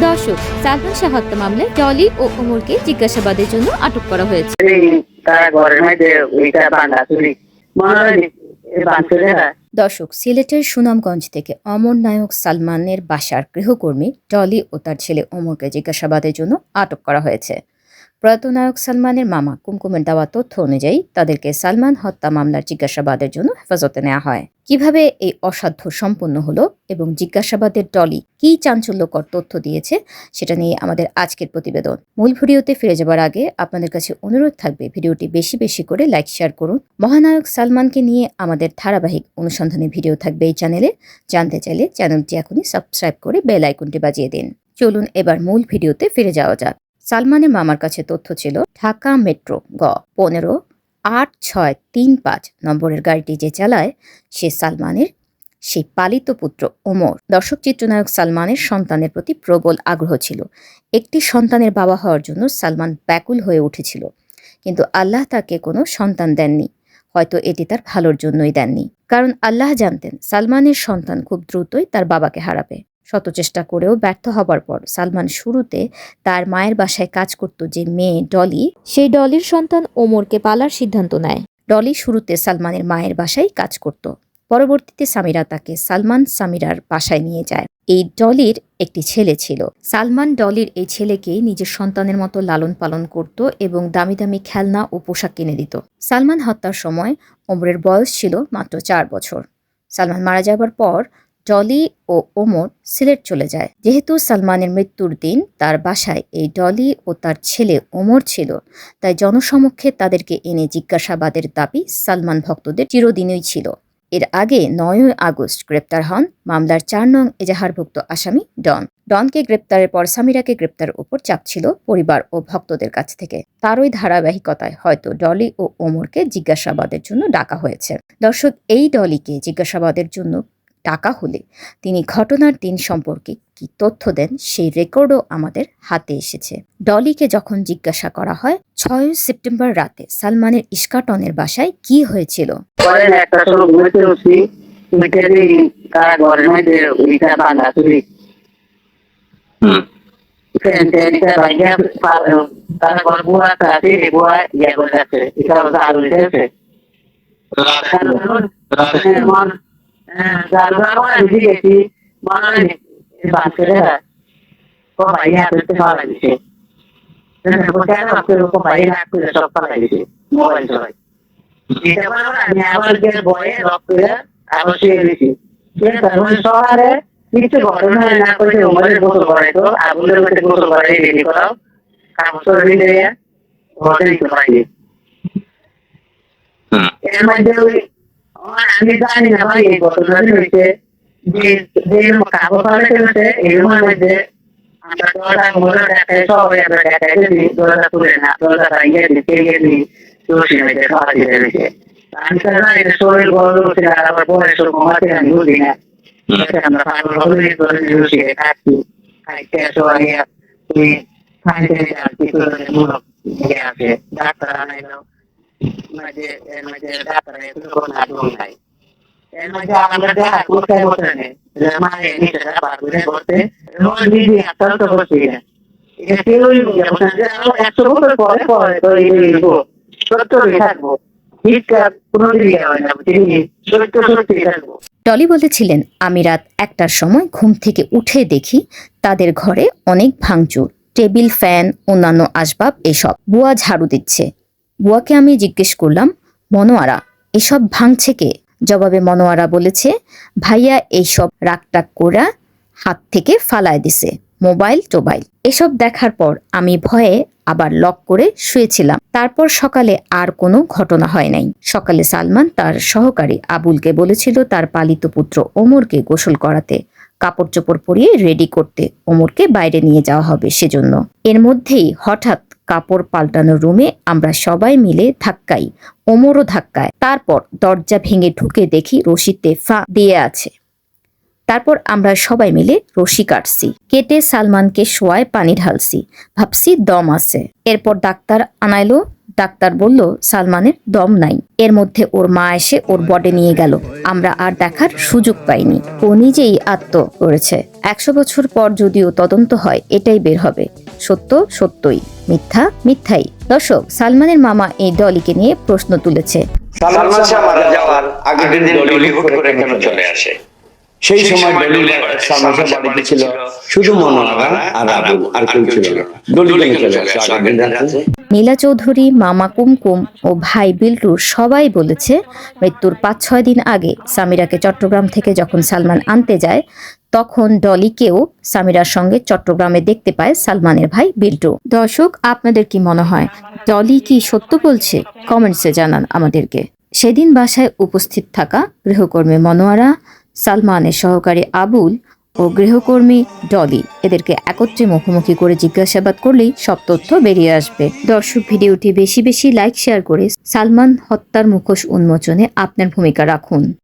দর্শক, সালমান শাহ হত্যা মামলায় ডলি ও ওমরকে জিজ্ঞাসাবাদের জন্য আটক করা হয়েছে। দর্শক, সিলেটের সুনামগঞ্জ থেকে অমর নায়ক সালমানের বাসার গৃহকর্মী ডলি ও তার ছেলে ওমরকে জিজ্ঞাসাবাদের জন্য আটক করা হয়েছে। প্রয়াত নায়ক সালমানের মামা কুমকুমের দেওয়া তথ্য অনুযায়ী তাদেরকে সালমান হত্যা মামলার জিজ্ঞাসাবাদের জন্য হেফাজতে নেওয়া হয়। কিভাবে এই অসাধ্য সম্পন্ন হলো এবং জিজ্ঞাসাবাদের ডলি কি চাঞ্চল্যকর তথ্য দিয়েছে সেটা নিয়ে আমাদের আজকের প্রতিবেদন। মূল ভিডিওতে ফিরে যাবার আগে আপনাদের কাছে অনুরোধ থাকবে ভিডিওটি বেশি বেশি করে লাইক শেয়ার করুন। মহানায়ক সালমানকে নিয়ে আমাদের ধারাবাহিক অনুসন্ধানী ভিডিও থাকবে এই চ্যানেলে। জানতে চাইলে চ্যানেলটি এখনই সাবস্ক্রাইব করে বেল আইকনটি বাজিয়ে দিন। চলুন এবার মূল ভিডিওতে ফিরে যাওয়া যাক। সালমানের মামার কাছে তথ্য ছিল ঢাকা মেট্রো গ 15-8635 নম্বরের গাড়িটি যে চালায় সে সালমানের সেই পালিত পুত্র ওমর। দর্শক, চিত্রনায়ক সালমানের সন্তানের প্রতি প্রবল আগ্রহ ছিল। একটি সন্তানের বাবা হওয়ার জন্য সালমান ব্যাকুল হয়ে উঠেছিল, কিন্তু আল্লাহ তাকে কোনো সন্তান দেননি। হয়তো এটি তার ভালোর জন্যই দেননি, কারণ আল্লাহ জানতেন সালমানের সন্তান খুব দ্রুতই তার বাবাকে হারাবে। শত চেষ্টা করেও ব্যর্থ হবার পর সালমান শুরুতে তার মায়ের বাসায় কাজ করত যে মেয়ে ডলি, সেই ডলির সন্তান ওমরকে পালার সিদ্ধান্ত নেয়। ডলি শুরুতে সালমানের মায়ের বাসায় কাজ করত। পরবর্তীতে সামিরা তাকে সামিরার বাসায় নিয়ে যায়। এই ডলির একটি ছেলে ছিল। সালমান ডলির এই ছেলেকে নিজের সন্তানের মতো লালন পালন করত এবং দামি দামি খেলনা ও পোশাক কিনে দিত। সালমান হত্যার সময় ওমরের বয়স ছিল মাত্র 4 বছর। সালমান মারা যাবার পর ডলি ও ওমর সিলেট চলে যায়। যেহেতু সালমানের মৃত্যুর দিন তার বাসায় এই ডলি ও তার ছেলে ওমর ছিল, তাই জনসমক্ষে তাদেরকে এনে জিজ্ঞাসাবাদের দাবি সালমান ভক্তদের চিরদিনই ছিল। এর আগে 9 আগস্ট গ্রেপ্তার হন মামলার 4 নং এজাহারভুক্ত আসামি ডন। ডনকে গ্রেপ্তারের পর সামিরাকে গ্রেপ্তারের উপর চাপ ছিল পরিবার ও ভক্তদের কাছ থেকে। তারই ধারাবাহিকতায় হয়তো ডলি ও ওমরকে জিজ্ঞাসাবাদের জন্য ডাকা হয়েছে। দর্শক, এই ডলিকে জিজ্ঞাসাবাদের জন্য টাকা হলে তিনি ঘটনার দিন সম্পর্কে কি তথ্য দেন সেই রেকর্ডও আমাদের হাতে এসেছে। ডলিকে যখন জিজ্ঞাসা করা হয় 6 সেপ্টেম্বর রাতে সালমানের ইস্কাটনের বাসায় কি হয়েছিল, শহরে কিছু ঘটনা না করে ওমরের গোসল করাইতো, আগুনের মধ্যে গোসল করাই রেডি করাও কাপড় দিলে ঘটে দিতে পারি। এর মধ্যে আমি জানি না ভাই এই ঘটনা হয়েছে যে কাপড় পাল্টে এর মধ্যে আমরা দরজা দেখাই সবাই আমরা দেখাই দিই, দরজা তুলে না, দরজা ভাঙিয়ে দিতে গিয়ে রশি হয়েছে খাওয়া দিতে হয়েছে। আমি তো জানি শরীর গরম হচ্ছে আর আমার বয়স কমাতে আমি বুঝি না। আমরা পাগল হলে রশি খাচ্ছি, খাইতে সবাই তুই খাইতে কিছু আছে ডাক্তার আনাইলো মাঝে ডাক্তার কোনো নাই। এর মধ্যে আমরা দেখা করতে বসে নেই মায়ের নিচে বাথরুমে বসতে রোজ দিদি একটা তো বসি না। এটা কেউই 100 বছর পরে পরে তো সত্যি থাকবো, শীতকাল কোনোদিনই হয় না, সত্যি থাকবো। ডলি বলেছিলেন, আমি রাত 1টার সময় ঘুম থেকে উঠে দেখি তাদের ঘরে অনেক ভাঙচুর, টেবিল, ফ্যান, অন্যান্য আসবাব এসব। বুয়া ঝাড়ু দিচ্ছে। বুয়াকে আমি জিজ্ঞেস করলাম, মনোয়ারা এসব ভাঙছে কে? জবাবে মনোয়ারা বলেছে, ভাইয়া এইসব রাগটাগ করা হাত থেকে ফালায় দিছে, মোবাইল টোবাইল। এসব দেখার পর আমি ভয়ে আবার লক করে শুয়েছিলাম। তারপর সকালে আর কোনো ঘটনা হয় নাই। সকালে সালমান তার সহকারী আবুলকে বলেছিল তার পালিত পুত্র ওমরকে গোসল করাতে, কাপড় চোপড় পরিয়ে রেডি করতে, ওমরকে বাইরে নিয়ে যাওয়া হবে সেজন্য। এর মধ্যেই হঠাৎ কাপড় পাল্টানোর রুমে আমরা সবাই মিলে ধাক্কাই, ওমরও ধাক্কায়। তারপর দরজা ভেঙে ঢুকে দেখি রশিতে ফা দিয়ে আছে। তারপর আমরা সবাই মিলে রশি কাটছি, কেটে সালমানকে শোয়ায় পানি ঢালছি, ভাবছি দম আছে। এরপর ডাক্তার আনাইলো, ডাক্তার বলল সালমানের দম নাই। এর মধ্যে ওর মা এসে ওর বডি নিয়ে গেল। আমরা আর দেখার সুযোগ পাইনি। ও নিজেই আত্ম করেছে। 100 বছর পর যদিও তদন্ত হয়, এটাই বের হবে। সত্য সত্যই, মিথ্যা মিথ্যাই। দর্শক, সালমানের মামা এই ডলিকে নিয়ে প্রশ্ন তুলেছে। সালমান শাহ মারা যাওয়ার আগের দিন ডলি হুট করে কেন চলে আসে? সেই সময় ডলি সালমান শাহ বাড়িতে ছিল শুধু মনোয়ারা আর আবুল, আর কেউ ছিল না। ডলি কেন চলে আসে আগের দিন রাতে? নীলা চৌধুরী, মামা কুমকুম ও ভাই বিল্টুর সবাই বলেছে মৃত্যুর 5-6 দিন আগে সামিরাকে চট্টগ্রাম থেকে যখন সালমান আনতে যায়, তখন ডলিকেও সামিরার সঙ্গে চট্টগ্রামে দেখতে পায় সালমানের ভাই বিল্টু। দর্শক, আপনাদের কি মনে হয়, ডলি কি সত্য বলছে? কমেন্টসে জানান আমাদেরকে। সেদিন বাসায় উপস্থিত থাকা গৃহকর্মী মনোয়ারা, সালমানের সহকারী আবুল ও গৃহকর্মী ডলি, এদেরকে একত্রে মুখোমুখি করে জিজ্ঞাসাবাদ করলেই সব তথ্য বেরিয়ে আসবে। দর্শক, ভিডিওটি বেশি বেশি লাইক শেয়ার করে সালমান হত্যার মুখোশ উন্মোচনে আপনার ভূমিকা রাখুন।